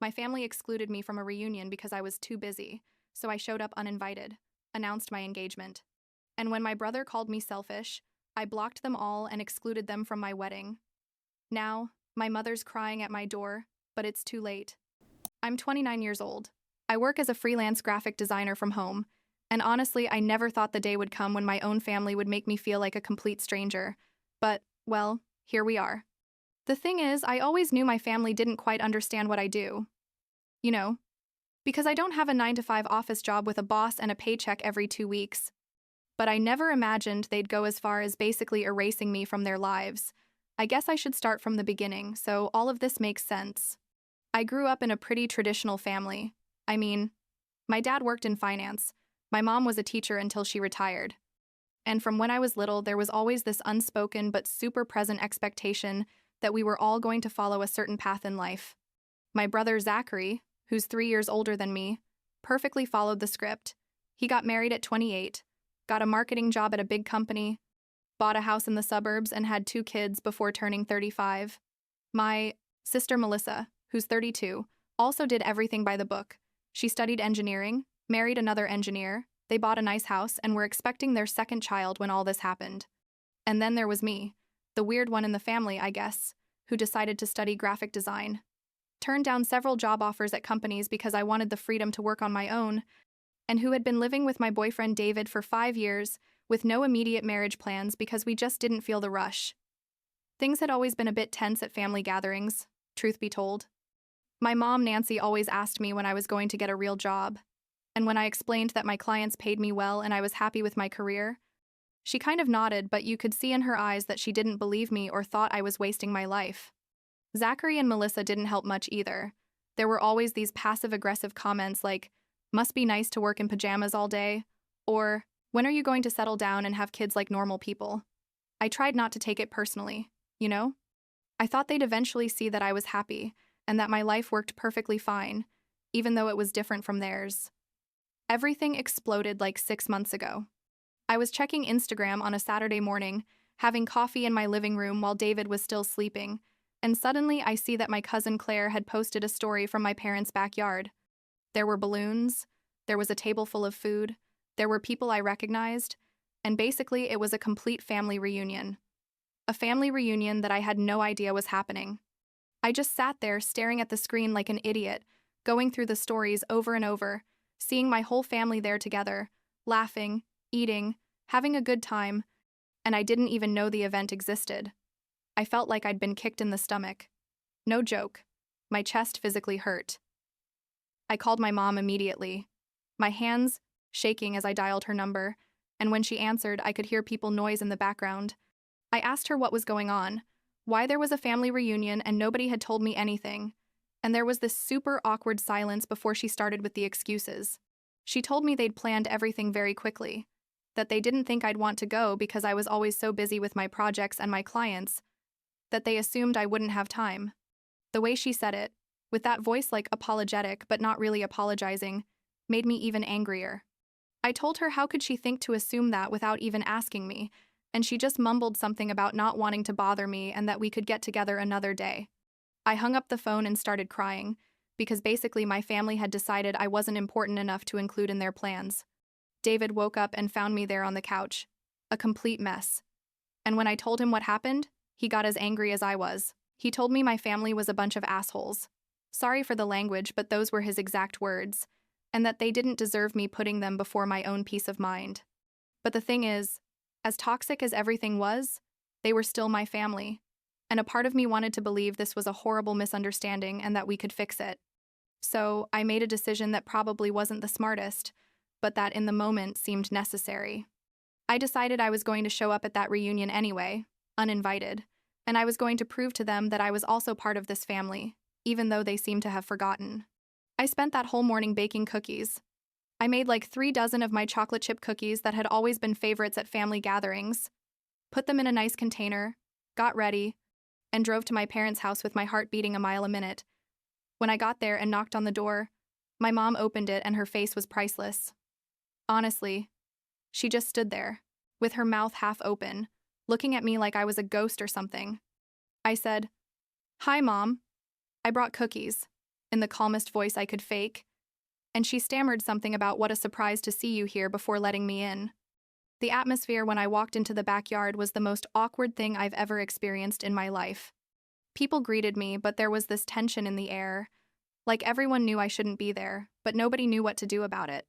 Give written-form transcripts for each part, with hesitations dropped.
My family excluded me from a reunion because I was too busy, so I showed up uninvited, announced my engagement. And when my brother called me selfish, I blocked them all and excluded them from my wedding. Now, my mother's crying at my door, but it's too late. I'm 29 years old. I work as a freelance graphic designer from home, and honestly, I never thought the day would come when my own family would make me feel like a complete stranger. But, well, here we are. The thing is, I always knew my family didn't quite understand what I do. You know, because I don't have a 9-to-5 office job with a boss and a paycheck every 2 weeks. But I never imagined they'd go as far as basically erasing me from their lives. I guess I should start from the beginning, so all of this makes sense. I grew up in a pretty traditional family. I mean, my dad worked in finance. My mom was a teacher until she retired. And from when I was little, there was always this unspoken but super present expectation that we were all going to follow a certain path in life. My brother Zachary, who's 3 years older than me, perfectly followed the script. He got married at 28, got a marketing job at a big company, bought a house in the suburbs, and had 2 kids before turning 35. My sister Melissa, who's 32, also did everything by the book. She studied engineering, married another engineer, they bought a nice house, and were expecting their second child when all this happened. And then there was me, the weird one in the family, I guess, who decided to study graphic design. Turned down several job offers at companies because I wanted the freedom to work on my own, and who had been living with my boyfriend David for 5 years with no immediate marriage plans because we just didn't feel the rush. Things had always been a bit tense at family gatherings, truth be told. My mom, Nancy, always asked me when I was going to get a real job, and when I explained that my clients paid me well and I was happy with my career, she kind of nodded, but you could see in her eyes that she didn't believe me or thought I was wasting my life. Zachary and Melissa didn't help much either. There were always these passive-aggressive comments like, "Must be nice to work in pajamas all day," or, "When are you going to settle down and have kids like normal people?" I tried not to take it personally, you know? I thought they'd eventually see that I was happy, and that my life worked perfectly fine, even though it was different from theirs. Everything exploded like 6 months ago. I was checking Instagram on a Saturday morning, having coffee in my living room while David was still sleeping, and suddenly I see that my cousin Claire had posted a story from my parents' backyard. There were balloons, there was a table full of food, there were people I recognized, and basically it was a complete family reunion. A family reunion that I had no idea was happening. I just sat there staring at the screen like an idiot, going through the stories over and over, seeing my whole family there together, laughing, eating, having a good time, and I didn't even know the event existed. I felt like I'd been kicked in the stomach. No joke. My chest physically hurt. I called my mom immediately, my hands shaking as I dialed her number, and when she answered, I could hear people noise in the background. I asked her what was going on, why there was a family reunion and nobody had told me anything, and there was this super awkward silence before she started with the excuses. She told me they'd planned everything very quickly, that they didn't think I'd want to go because I was always so busy with my projects and my clients, that they assumed I wouldn't have time. The way she said it, with that voice like apologetic but not really apologizing, made me even angrier. I told her how could she think to assume that without even asking me, and she just mumbled something about not wanting to bother me and that we could get together another day. I hung up the phone and started crying, because basically my family had decided I wasn't important enough to include in their plans. David woke up and found me there on the couch, a complete mess. And when I told him what happened, he got as angry as I was. He told me my family was a bunch of assholes. Sorry for the language, but those were his exact words, and that they didn't deserve me putting them before my own peace of mind. But the thing is, as toxic as everything was, they were still my family, and a part of me wanted to believe this was a horrible misunderstanding and that we could fix it. So I made a decision that probably wasn't the smartest, but that in the moment seemed necessary. I decided I was going to show up at that reunion anyway, uninvited, and I was going to prove to them that I was also part of this family, even though they seemed to have forgotten. I spent that whole morning baking cookies. I made like 3 dozen of my chocolate chip cookies that had always been favorites at family gatherings, put them in a nice container, got ready, and drove to my parents' house with my heart beating a mile a minute. When I got there and knocked on the door, my mom opened it and her face was priceless. Honestly, she just stood there, with her mouth half open, looking at me like I was a ghost or something. I said, "Hi, Mom. I brought cookies." in the calmest voice I could fake, and she stammered something about what a surprise to see you here before letting me in. The atmosphere when I walked into the backyard was the most awkward thing I've ever experienced in my life. People greeted me, but there was this tension in the air. Like everyone knew I shouldn't be there, but nobody knew what to do about it.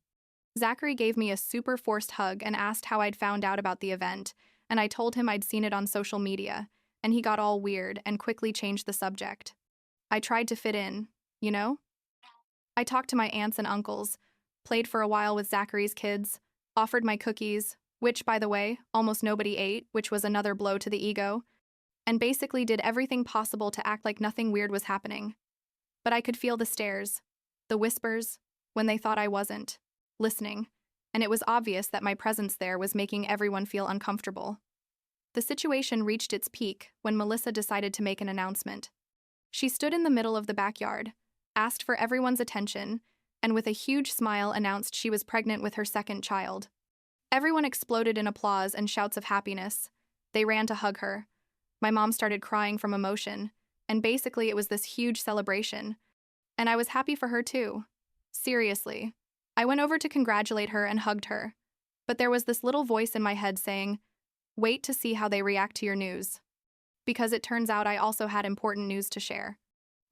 Zachary gave me a super forced hug and asked how I'd found out about the event, and I told him I'd seen it on social media, and he got all weird and quickly changed the subject. I tried to fit in, you know? I talked to my aunts and uncles, played for a while with Zachary's kids, offered my cookies, which, by the way, almost nobody ate, which was another blow to the ego, and basically did everything possible to act like nothing weird was happening. But I could feel the stares, the whispers, when they thought I wasn't listening, and it was obvious that my presence there was making everyone feel uncomfortable. The situation reached its peak when Melissa decided to make an announcement. She stood in the middle of the backyard, asked for everyone's attention, and with a huge smile announced she was pregnant with her second child. Everyone exploded in applause and shouts of happiness. They ran to hug her. My mom started crying from emotion, and basically it was this huge celebration. And I was happy for her too. Seriously. I went over to congratulate her and hugged her. But there was this little voice in my head saying, "Wait to see how they react to your news." Because it turns out I also had important news to share.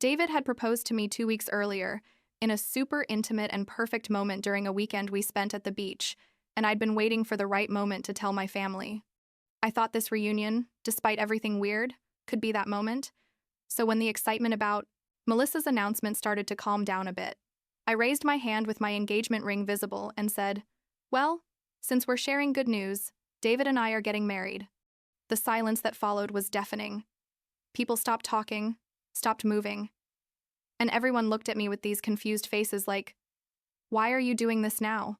David had proposed to me 2 weeks earlier, in a super intimate and perfect moment during a weekend we spent at the beach, and I'd been waiting for the right moment to tell my family. I thought this reunion, despite everything weird, could be that moment. So when the excitement about Melissa's announcement started to calm down a bit, I raised my hand with my engagement ring visible and said, "Well, since we're sharing good news, David and I are getting married." The silence that followed was deafening. People stopped talking, stopped moving, and everyone looked at me with these confused faces like, "Why are you doing this now?"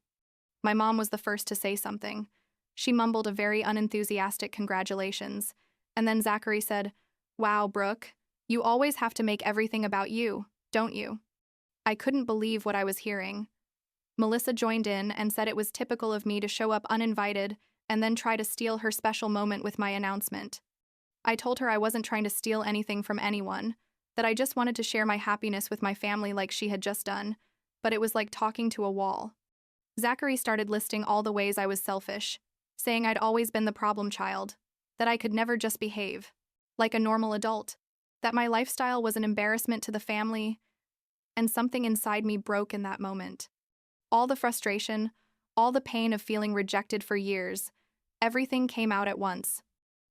My mom was the first to say something. She mumbled a very unenthusiastic congratulations, and then Zachary said, "Wow, Brooke, you always have to make everything about you, don't you?" I couldn't believe what I was hearing. Melissa joined in and said it was typical of me to show up uninvited and then try to steal her special moment with my announcement. I told her I wasn't trying to steal anything from anyone, that I just wanted to share my happiness with my family like she had just done, but it was like talking to a wall. Zachary started listing all the ways I was selfish, saying I'd always been the problem child, that I could never just behave like a normal adult, that my lifestyle was an embarrassment to the family, and something inside me broke in that moment. All the frustration, all the pain of feeling rejected for years, everything came out at once.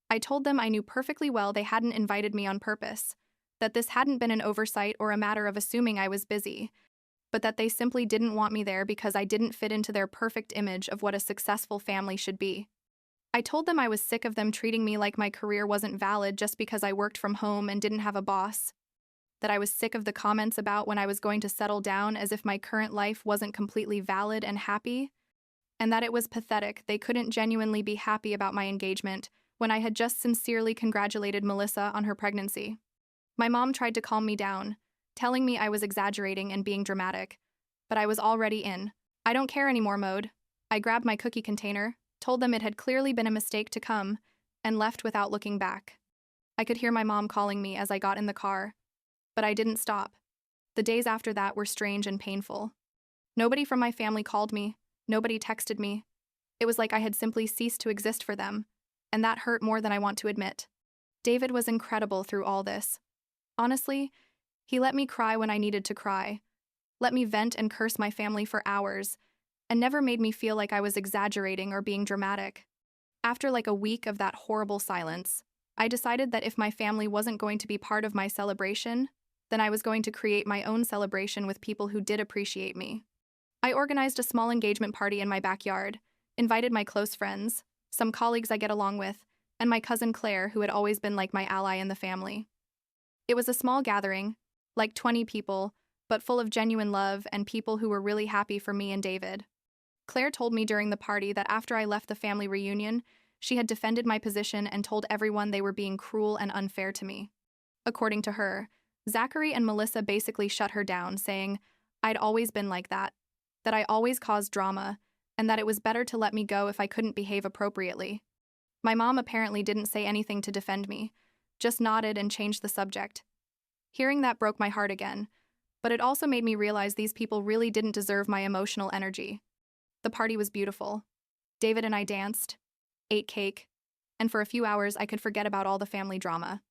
I told them I knew perfectly well they hadn't invited me on purpose, that this hadn't been an oversight or a matter of assuming I was busy, but that they simply didn't want me there because I didn't fit into their perfect image of what a successful family should be. I told them I was sick of them treating me like my career wasn't valid just because I worked from home and didn't have a boss, that I was sick of the comments about when I was going to settle down as if my current life wasn't completely valid and happy, and that it was pathetic they couldn't genuinely be happy about my engagement when I had just sincerely congratulated Melissa on her pregnancy. My mom tried to calm me down, telling me I was exaggerating and being dramatic, but I was already in "I don't care anymore" mode. I grabbed my cookie container, told them it had clearly been a mistake to come, and left without looking back. I could hear my mom calling me as I got in the car, but I didn't stop. The days after that were strange and painful. Nobody from my family called me, nobody texted me. It was like I had simply ceased to exist for them, and that hurt more than I want to admit. David was incredible through all this. Honestly, he let me cry when I needed to cry, let me vent and curse my family for hours, and never made me feel like I was exaggerating or being dramatic. After like a week of that horrible silence, I decided that if my family wasn't going to be part of my celebration, then I was going to create my own celebration with people who did appreciate me. I organized a small engagement party in my backyard, invited my close friends, some colleagues I get along with, and my cousin Claire, who had always been like my ally in the family. It was a small gathering, like 20 people, but full of genuine love and people who were really happy for me and David. Claire told me during the party that after I left the family reunion, she had defended my position and told everyone they were being cruel and unfair to me. According to her, Zachary and Melissa basically shut her down, saying I'd always been like that I always caused drama, and that it was better to let me go if I couldn't behave appropriately. My mom apparently didn't say anything to defend me, just nodded and changed the subject. Hearing that broke my heart again, But it also made me realize these people really didn't deserve my emotional energy. The party was beautiful. David and I danced, ate cake, and for a few hours I could forget about all the family drama.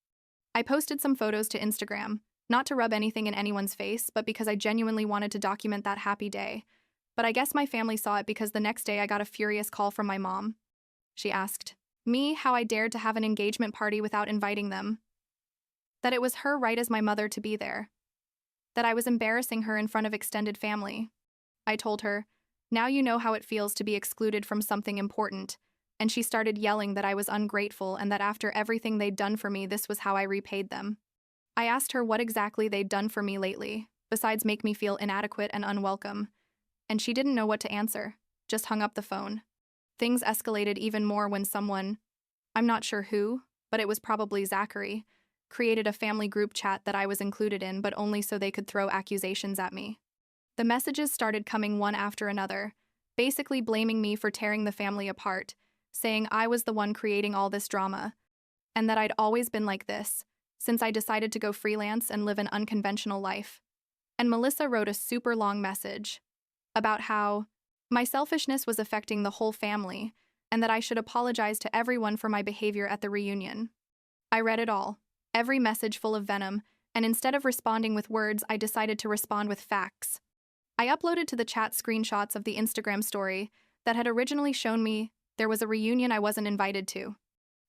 I posted some photos to Instagram, not to rub anything in anyone's face, but because I genuinely wanted to document that happy day. But I guess my family saw it because the next day I got a furious call from my mom. She asked me how I dared to have an engagement party without inviting them. That it was her right as my mother to be there. That I was embarrassing her in front of extended family. I told her, "Now you know how it feels to be excluded from something important," and she started yelling that I was ungrateful and that after everything they'd done for me, this was how I repaid them. I asked her what exactly they'd done for me lately, besides make me feel inadequate and unwelcome, and she didn't know what to answer, just hung up the phone. Things escalated even more when someone, I'm not sure who, but it was probably Zachary, created a family group chat that I was included in, but only so they could throw accusations at me. The messages started coming one after another, basically blaming me for tearing the family apart, saying I was the one creating all this drama, and that I'd always been like this, since I decided to go freelance and live an unconventional life. And Melissa wrote a super long message about how my selfishness was affecting the whole family, and that I should apologize to everyone for my behavior at the reunion. I read it all, every message full of venom, and instead of responding with words, I decided to respond with facts. I uploaded to the chat screenshots of the Instagram story that had originally shown me there was a reunion I wasn't invited to.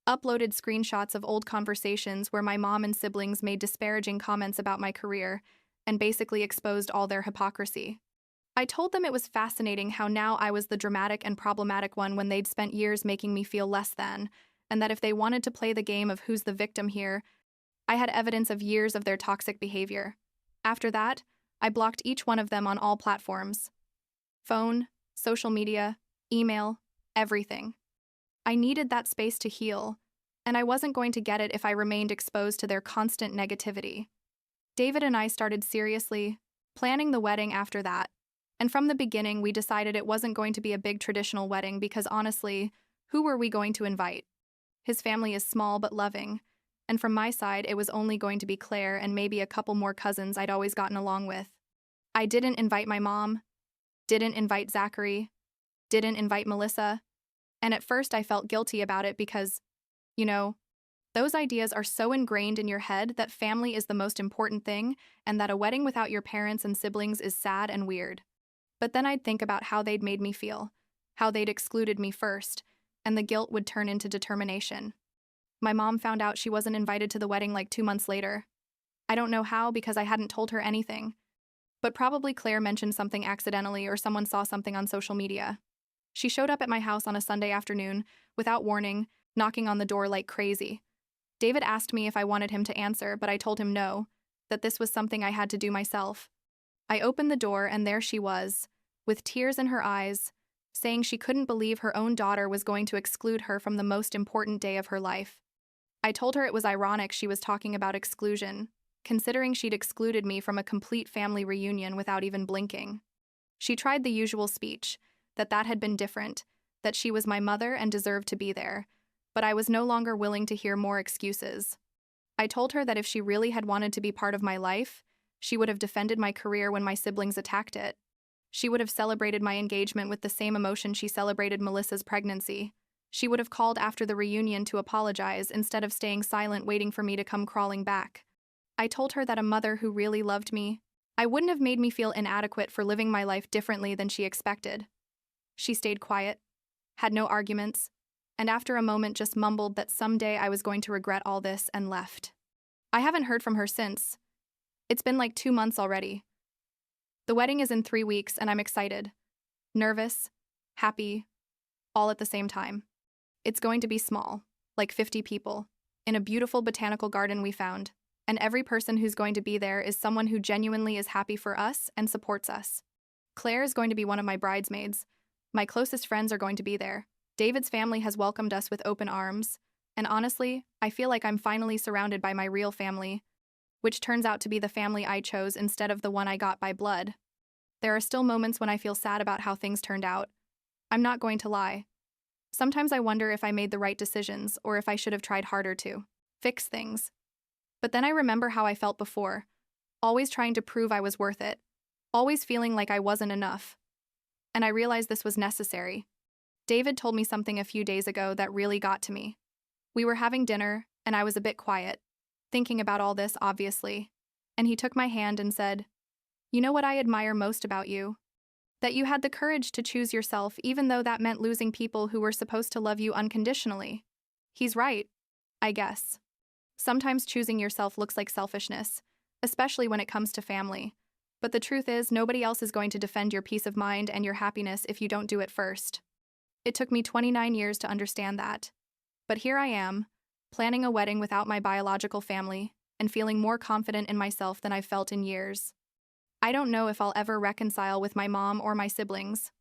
Uploaded screenshots of old conversations where my mom and siblings made disparaging comments about my career and basically exposed all their hypocrisy. I told them it was fascinating how now I was the dramatic and problematic one when they'd spent years making me feel less than, and that if they wanted to play the game of who's the victim here, I had evidence of years of their toxic behavior. After that, I blocked each one of them on all platforms. Phone, social media, email, everything. I needed that space to heal, and I wasn't going to get it if I remained exposed to their constant negativity. David and I started seriously planning the wedding after that, and from the beginning we decided it wasn't going to be a big traditional wedding because honestly, who were we going to invite? His family is small but loving, and from my side it was only going to be Claire and maybe a couple more cousins I'd always gotten along with. I didn't invite my mom, didn't invite Zachary, didn't invite Melissa, and at first I felt guilty about it because, those ideas are so ingrained in your head that family is the most important thing and that a wedding without your parents and siblings is sad and weird. But then I'd think about how they'd made me feel, how they'd excluded me first, and the guilt would turn into determination. My mom found out she wasn't invited to the wedding like 2 months later. I don't know how because I hadn't told her anything. But probably Claire mentioned something accidentally or someone saw something on social media. She showed up at my house on a Sunday afternoon, without warning, knocking on the door like crazy. David asked me if I wanted him to answer, but I told him no, that this was something I had to do myself. I opened the door and there she was, with tears in her eyes, saying she couldn't believe her own daughter was going to exclude her from the most important day of her life. I told her it was ironic she was talking about exclusion, considering she'd excluded me from a complete family reunion without even blinking. She tried the usual speech, that had been different, that she was my mother and deserved to be there, but I was no longer willing to hear more excuses. I told her that if she really had wanted to be part of my life, she would have defended my career when my siblings attacked it. She would have celebrated my engagement with the same emotion she celebrated Melissa's pregnancy. She would have called after the reunion to apologize instead of staying silent waiting for me to come crawling back. I told her that a mother who really loved me, I wouldn't have made me feel inadequate for living my life differently than she expected. She stayed quiet, had no arguments, and after a moment just mumbled that someday I was going to regret all this and left. I haven't heard from her since. It's been like 2 months already. The wedding is in 3 weeks and I'm excited, nervous, happy, all at the same time. It's going to be small, like 50 people, in a beautiful botanical garden we found, and every person who's going to be there is someone who genuinely is happy for us and supports us. Claire is going to be one of my bridesmaids. My closest friends are going to be there. David's family has welcomed us with open arms, and honestly, I feel like I'm finally surrounded by my real family, which turns out to be the family I chose instead of the one I got by blood. There are still moments when I feel sad about how things turned out. I'm not going to lie. Sometimes I wonder if I made the right decisions or if I should have tried harder to fix things. But then I remember how I felt before, always trying to prove I was worth it, always feeling like I wasn't enough. And I realized this was necessary. David told me something a few days ago that really got to me. We were having dinner, and I was a bit quiet, thinking about all this, obviously. And he took my hand and said, "You know what I admire most about you? That you had the courage to choose yourself even though that meant losing people who were supposed to love you unconditionally." He's right, I guess. Sometimes choosing yourself looks like selfishness, especially when it comes to family. But the truth is, nobody else is going to defend your peace of mind and your happiness if you don't do it first. It took me 29 years to understand that. But here I am, planning a wedding without my biological family, and feeling more confident in myself than I've felt in years. I don't know if I'll ever reconcile with my mom or my siblings.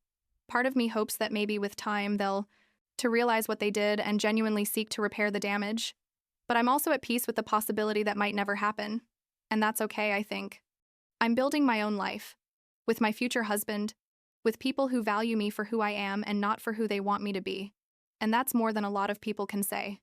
Part of me hopes that maybe with time they'll to realize what they did and genuinely seek to repair the damage. But I'm also at peace with the possibility that might never happen. And that's okay, I think. I'm building my own life, with my future husband, with people who value me for who I am and not for who they want me to be. And that's more than a lot of people can say.